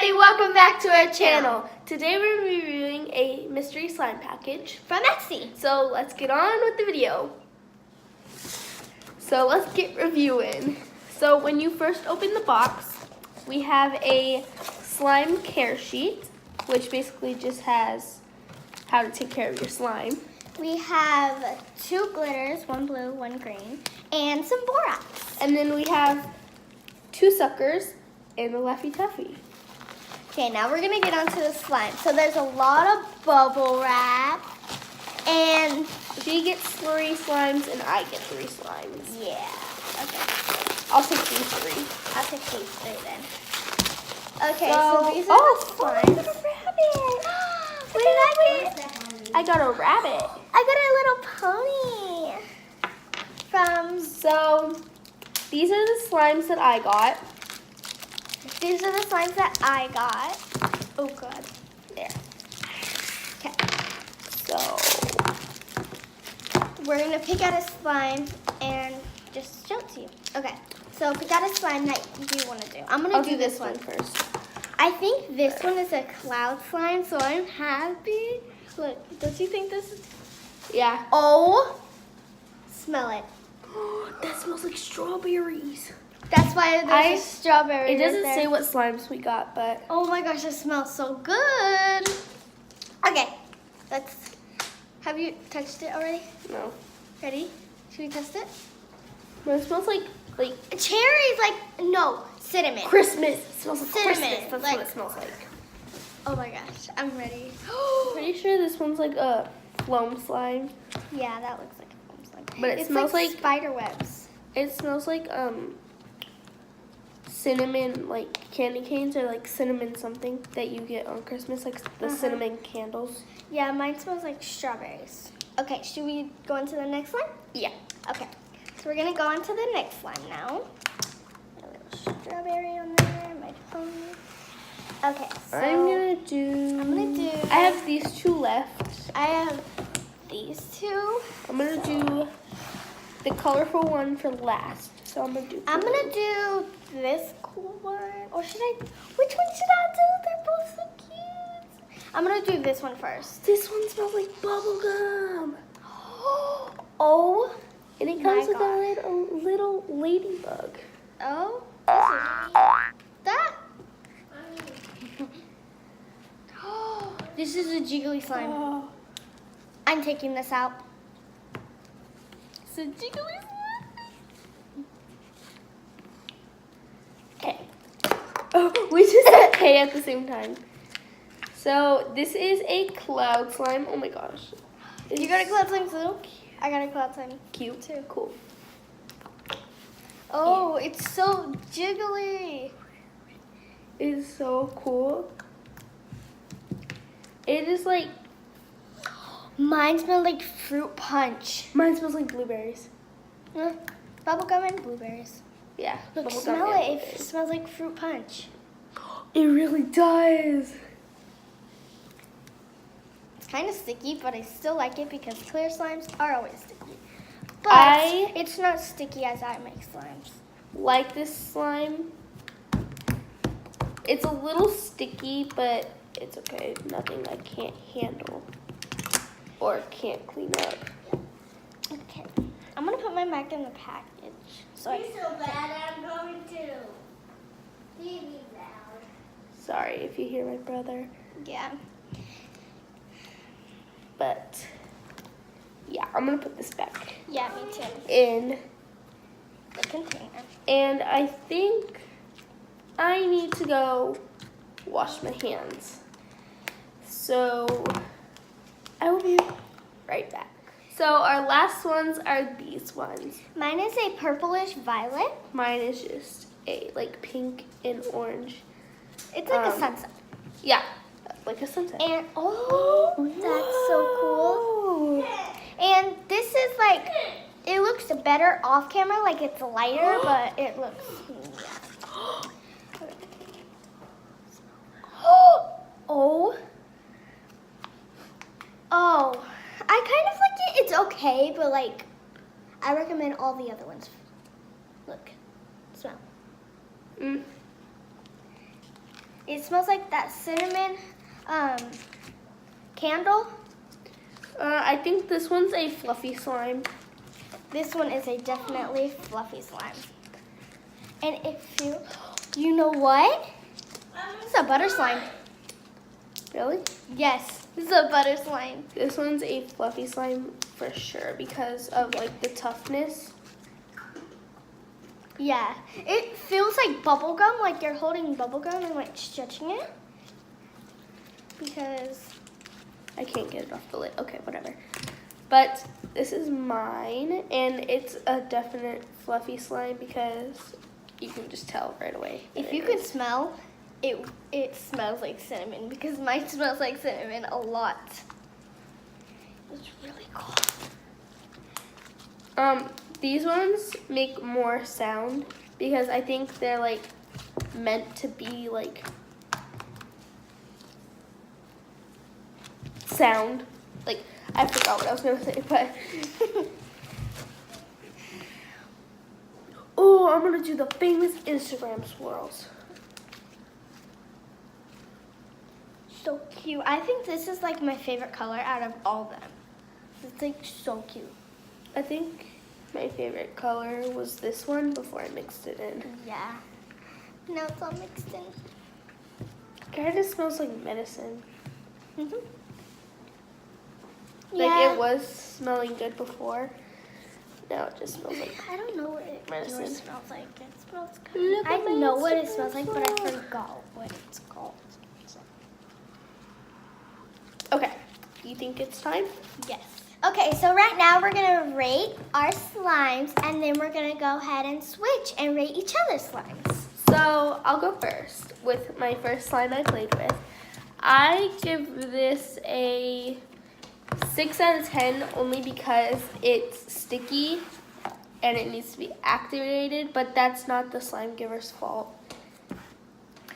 everybody, welcome back to our channel. Today we're reviewing a mystery slime package from Etsy. So let's get on with the video. So let's get reviewing. So when you first open the box, we have a slime care sheet, which basically just has how to take care of your slime. We have 2 glitters, 1 blue, 1 green, and some borax. And then we have 2 suckers and a Laffy Taffy. Okay, now we're gonna get onto the slime. So there's a lot of bubble wrap, and she gets 3 slimes and I get 3 slimes. Yeah. Okay. I'll take these 3. I'll take these 3 then. Okay, so these are the slimes. I got a rabbit. What did I get? I got a rabbit. I got a little pony. So these are the slimes that I got. These are the slimes that I got. Oh God. There. Okay. So we're gonna pick out a slime and just show it to you. Okay. So pick out a slime that you want to do. I'll do this one first. I think this one is a cloud slime, so I'm happy. Look, don't you think this is? Yeah. Oh, smell it. That smells like strawberries. That's why there's a strawberry. It doesn't right say there. what slimes we got, but Oh my gosh, it smells so good. Okay, let's. Have you touched it already? no. Ready? Should we test it? But it smells like Cherries, like no cinnamon. Christmas. It smells like Cinnamon, Christmas. That's like- what it smells like. Oh my gosh, I'm ready. Pretty sure this one's like a foam slime. Yeah, that looks like a foam slime. But it It's smells like spider webs. It smells like cinnamon, like candy canes or like cinnamon something that you get on Christmas, like the cinnamon candles. Yeah, mine smells like strawberries. Okay, should we go into the next one? Yeah. Okay, so we're gonna go on to the next one now. A little strawberry on there, my pony. Okay, so I'm gonna do. I have these 2 left. I have these 2. I'm gonna do the colorful one for last. So I'm gonna do. I'm gonna do this cool one, or should I? Which one should I do? They're both so cute. I'm gonna do this one first. This one smells like bubble gum. Oh, And it comes my with a little ladybug. oh, that. This is a jiggly slime. Oh, I'm taking this out. it's a jiggly slime. Okay. Oh, we just said K at the same time. So this is a cloud slime. Oh my gosh. You got a cloud slime too? I got a cloud slime. Cute too. Cool. Oh, it's so jiggly. It is so cool. It is like, Mine smells like fruit punch. mine smells like blueberries. Bubblegum and blueberries. Yeah. Look, bubblegum smell and it. It blueberries. smells like fruit punch. It really does. It's kind of sticky, but I still like it because clear slimes are always sticky. But it's not sticky as I make slimes. Like this slime. It's a little sticky, but it's okay. Nothing I can't handle or can't clean up. Okay. I'm going to put mine back in the package. So You're so bad, I'm going to. Leave me loud. Sorry if you hear my brother, yeah. but yeah, I'm gonna put this back Yeah, me too. in. The container. And I think I need to go wash my hands. So I will be right back. So our last ones are these ones. Mine is a purplish violet. Mine is just a like pink and orange. It's like a sunset. Yeah, like a sunset. And oh, that's so cool. And this is like, it looks better off camera, like it's lighter, but it looks, yeah. Oh. Oh. I kind of like it. It's okay, but like, I recommend all the other ones. Look. Smell. Mm. It smells like that cinnamon candle. I think this one's a fluffy slime. This one is a definitely fluffy slime. And it feels, you know what? It's a butter slime. Really? Yes, it's a butter slime. This one's a fluffy slime for sure because of like the toughness. Yeah, it feels like bubble gum, like you're holding bubble gum and like stretching it. Because I can't get it off the lid. Okay, whatever. But this is mine, and it's a definite fluffy slime because you can just tell right away. if you can smell, it smells like cinnamon because mine smells like cinnamon a lot. It's really cool. These ones make more sound because I think they're like meant to be like sound. Like I forgot what I was gonna say, but oh, I'm gonna do the famous Instagram swirls. So cute. I think this is like my favorite color out of all of them. It's like so cute. I think my favorite color was this one before I mixed it in. Yeah. Now it's all mixed in. It kind of smells like medicine. Mhm. Like it was smelling good before. Now it just smells like I don't know what it medicine. yours smells like. It smells Look good. I at my know what it Instagram smells like, but I swirl. forgot what it's called. So, Okay, you think it's time? yes. Okay, so right now we're gonna rate our slimes, and then we're gonna go ahead and switch and rate each other's slimes. So I'll go first with my first slime I played with. I give this a 6 out of 10 only because it's sticky and it needs to be activated, but that's not the slime giver's fault.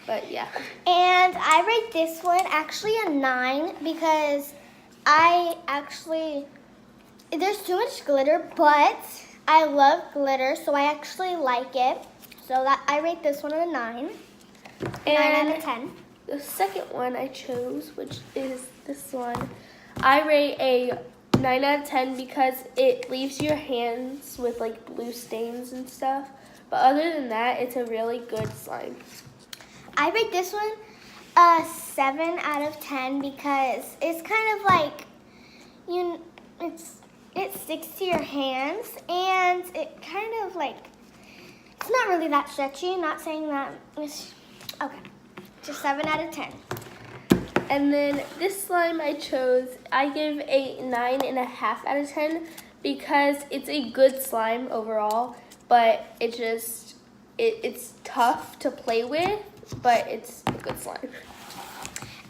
But yeah. And I rate this one actually a 9 because there's too much glitter, but I love glitter, so I actually like it. So that I rate this one a 9. 9 out of 10. The second one I chose, which is this one, I rate a 9 out of 10 because it leaves your hands with like blue stains and stuff. But other than that, it's a really good slime. I rate this one a 7 out of 10 because it's kind of like it sticks to your hands, and it kind of like it's not really that stretchy. Not saying that it's okay. Just 7 out of 10. And then this slime I chose, I give a 9.5 out of 10 because it's a good slime overall, but it's tough to play with, but it's a good slime.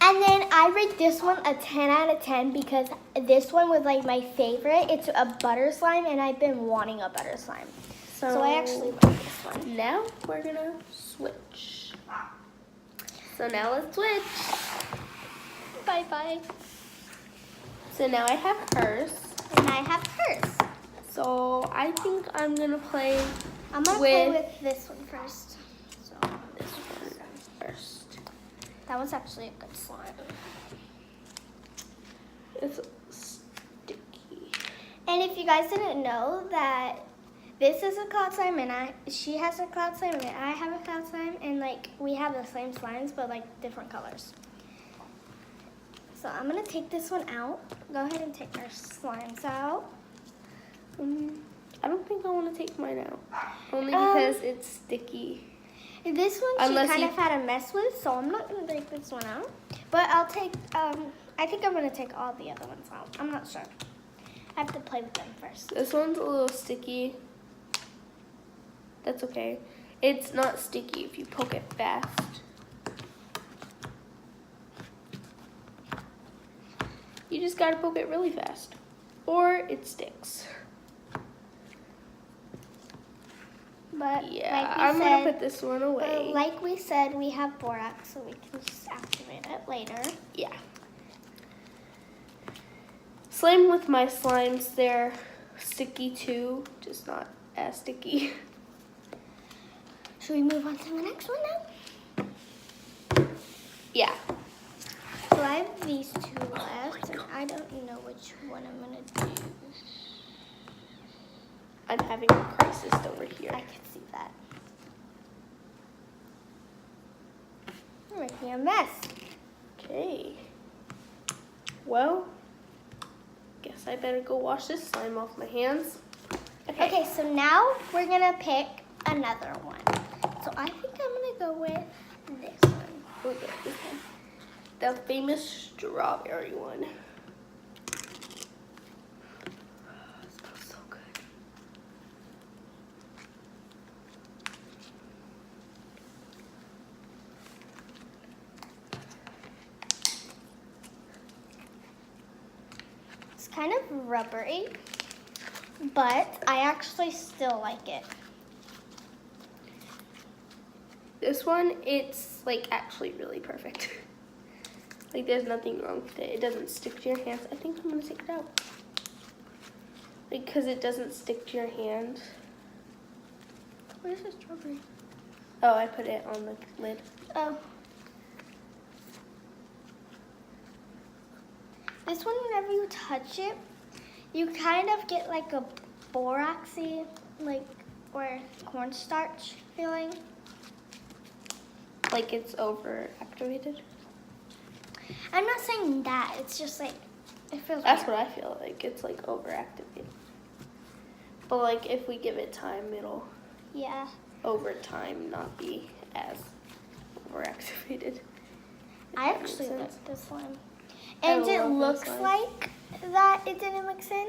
And then I rate this one a 10 out of 10 because this one was like my favorite. It's a butter slime, and I've been wanting a butter slime. So I actually like this one. Now we're gonna switch. So now let's switch. Bye-bye. So now I have hers. And I have hers. So I think I'm gonna play I'm going to play with this one first. So this one first. that was actually a good slime. It's sticky. And if you guys didn't know that this is a cloud slime, and she has a cloud slime, and I have a cloud slime, and like we have the same slimes but like different colors. So I'm gonna take this one out. Go ahead and take our slimes out. I don't think I want to take mine out. Only because it's sticky. This one Unless she kind you- of had a mess with, so I'm not gonna take this one out. But I'll take. I think I'm gonna take all the other ones out. I'm not sure. I have to play with them first. This one's a little sticky. That's okay. It's not sticky if you poke it fast. You just gotta poke it really fast, or it sticks. But Yeah, I'm gonna put this one away. like we said, we have borax, so we can just activate it later. Yeah. Same with my slimes, they're sticky too, just not as sticky. Should we move on to the next one now? Yeah. So I have these two left, and I don't know which one I'm gonna do. I'm having a crisis over here. I can see that. I'm making a mess. Okay. Well, guess I better go wash this slime off my hands. Okay, so now we're gonna pick another one. So I think I'm gonna go with this one. Look at this one. The famous strawberry one. It smells so good. It's kind of rubbery, but I actually still like it. This one, it's like actually really perfect. Like there's nothing wrong with it. It doesn't stick to your hands. I think I'm gonna take it out. Like, cause it doesn't stick to your hand. Where's the strawberry? Oh, I put it on the lid. Oh. This one, whenever you touch it, you kind of get like a boraxy, like, or cornstarch feeling. Like it's overactivated. I'm not saying that. It's just like, it feels That's weird. what I feel like. It's like overactivated. But like if we give it time, it'll Yeah. over time not be as overactivated. I That makes actually sense. like this one. I And it love this looks one. like that it didn't mix in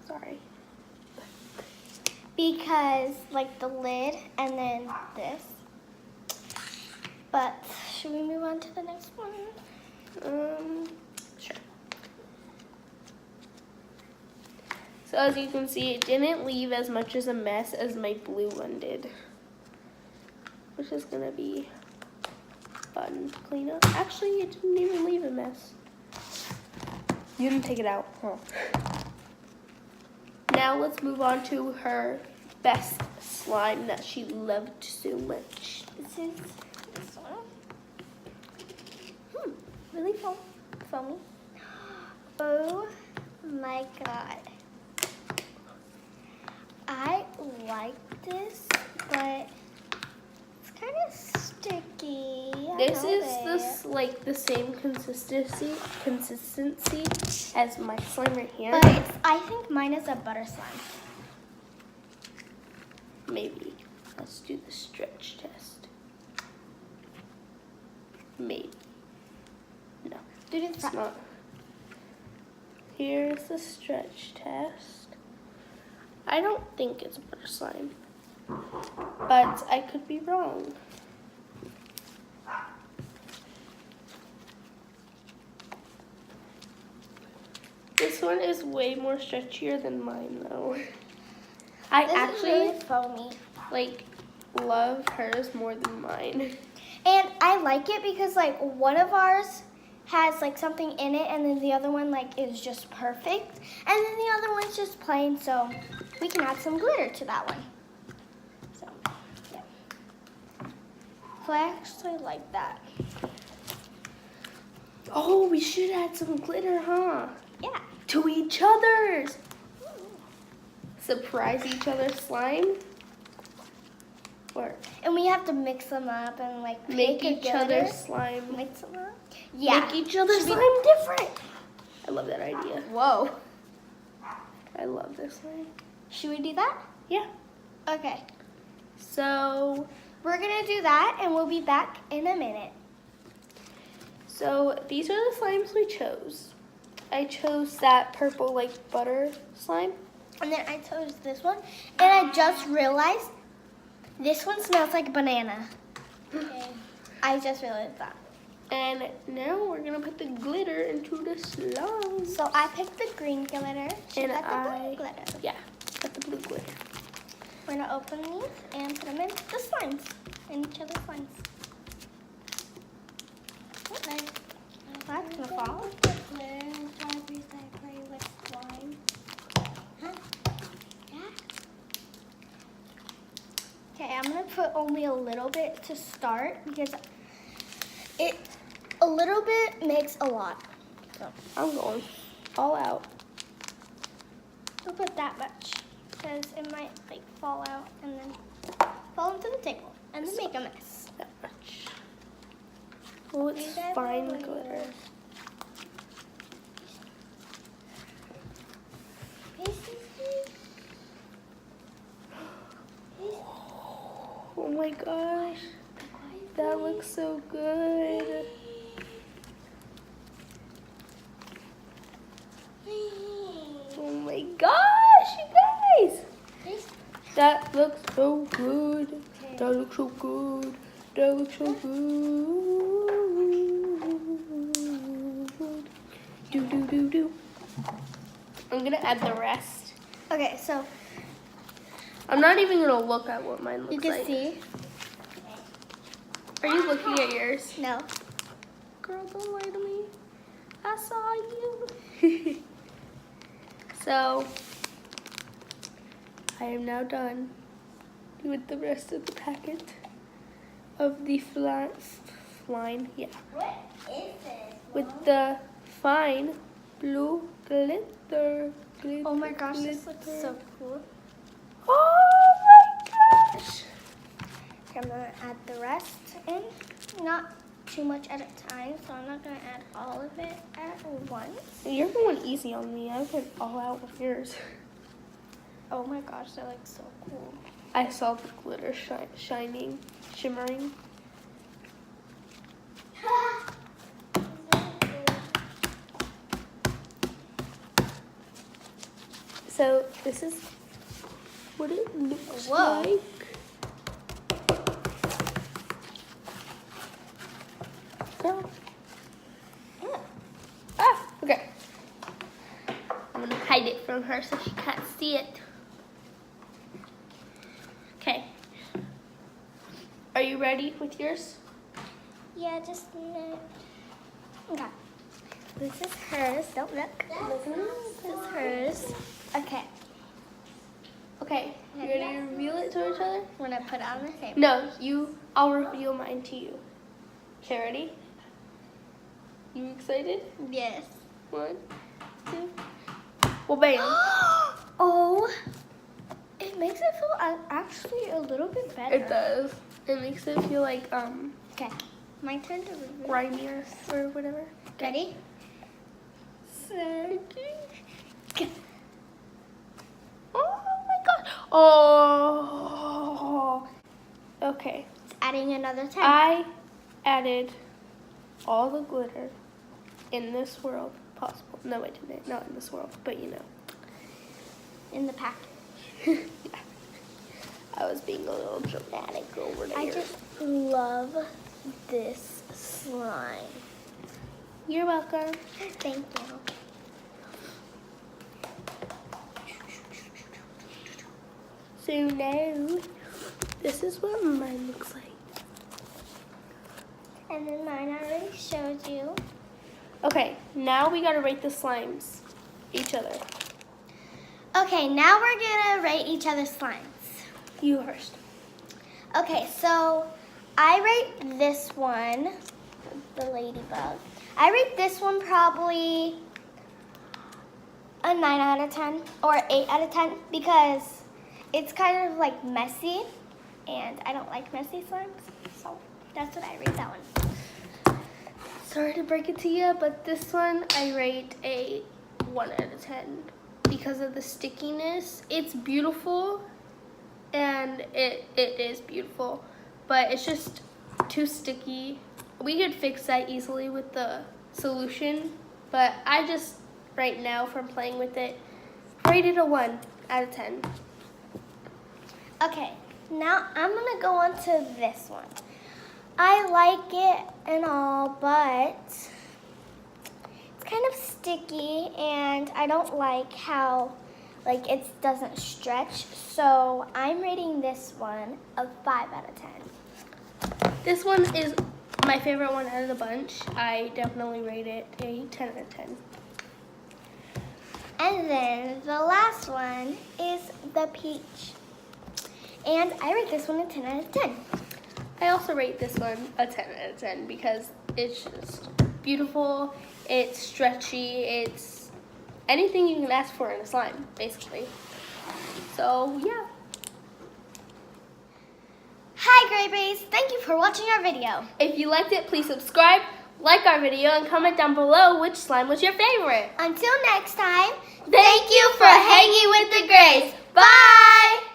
Sorry. because like the lid and then this. But should we move on to the next one? Sure. So as you can see, it didn't leave as much as a mess as my blue one did, which is gonna be fun to clean up. Actually, it didn't even leave a mess. You didn't take it out, huh? Now let's move on to her best slime that she loved so much. This is this one. Really foamy. Oh my god. I like this, but it's kind of sticky. This is like the same consistency as my slime right here. But I think mine is a butter slime. Maybe. Let's do the stretch test. Maybe. No, it's not. Here's the stretch test. I don't think it's butter slime, but I could be wrong. This one is way more stretchier than mine, though. I This is actually really foamy. like love hers more than mine. And I like it because like one of ours has like something in it and then the other one like is just perfect. And then the other one's just plain, so we can add some glitter to that one. So, yeah. So I actually like that. Oh, we should add some glitter, huh? Yeah. To each other's. Surprise each other's slime. Or And we have to mix them up and like make pick a each glitter. other's slime. Mix them up. Yeah. Make each other's Should we- slime different. I love that idea. Whoa. I love this slime. Should we do that? Yeah. Okay. So, We're gonna do that and we'll be back in a minute. so these are the slimes we chose. I chose that purple like butter slime. And then I chose this one. And I just realized this one smells like banana. Okay. I just realized that. And now we're gonna put the glitter into the slime. So I picked the green glitter. She And got the I- blue glitter. Yeah, got the blue glitter. We're gonna open these and put them in the slimes. In each other's slimes. Okay. That's gonna fall. Okay, I'm gonna put only a little bit to start because a little bit makes a lot. So I'm going all out. don't put that much because it might like fall out and then fall into the table and then make a mess. That much. Oh, it's Is that fine really glitter. Oh my gosh. That looks so good. Oh my gosh, you guys. That looks so good. That looks so good. That looks so good. Do do do do. I'm gonna add the rest. Okay, so I'm not even gonna look at what mine looks you can like. see. Are you looking at yours? No. Girl, don't lie to me. I saw you. So, I am now done with the rest of the packet of the fine, yeah. What is this? With the fine blue glitter. Oh my gosh, this glitter. looks so cool. Oh my gosh. Okay, I'm gonna add the rest in. Not too much at a time, so I'm not gonna add all of it at once. You're going easy on me. I went all out with yours. Oh my gosh, that looks so cool. I saw the glitter shining, shimmering. So this is what it looks Whoa. like. Girl. Ah, okay. I'm gonna hide it from her so she can't see it. Okay. Are you ready with yours? Yeah, just a minute. Okay. This is hers. Don't look. This is hers. Okay. Okay. You ready to reveal it to each other? I'm gonna put it on the table. No, I'll reveal mine to you. Okay, ready? You excited? Yes. 1, 2. Well, bam. Oh, it makes it feel actually a little bit better. It does. It makes it feel like Okay, my turn to reveal. grimier or whatever. Ready? Oh my god. Oh. Okay. Adding another 10. I added all the glitter in this world possible. No, I didn't. Not in this world, but you know. In the pack. Yeah. I was being a little dramatic over there. I just love this slime. You're welcome. Thank you. So now, this is what mine looks like. And then mine I already showed you. Okay, now we gotta rate the slimes. Each other. Okay, now we're gonna rate each other's slimes. You first. Okay, so I rate this one, the ladybug. I rate this one probably a 9 out of 10 or 8 out of 10 because it's kind of like messy and I don't like messy slimes. So that's what I rate that one. Sorry to break it to you, but this one I rate a 1 out of 10 because of the stickiness. It's beautiful, and it is beautiful, but it's just too sticky. We could fix that easily with the solution, but I just, right now from playing with it, rated a 1 out of 10. Okay, now I'm gonna go on to this one. I like it and all, but it's kind of sticky and I don't like how it doesn't stretch. So I'm rating this one a 5 out of 10. This one is my favorite one out of the bunch. I definitely rate it a 10 out of 10. And then the last one is the peach. And I rate this one a 10 out of 10. I also rate this one a 10 out of 10 because it's just beautiful, it's stretchy, it's anything you can ask for in a slime, basically. So, yeah. Hi, Grayberries. Thank you for watching our video. If you liked it, please subscribe, like our video, and comment down below which slime was your favorite. Until next time, Thank you for hanging with the Grays. Bye!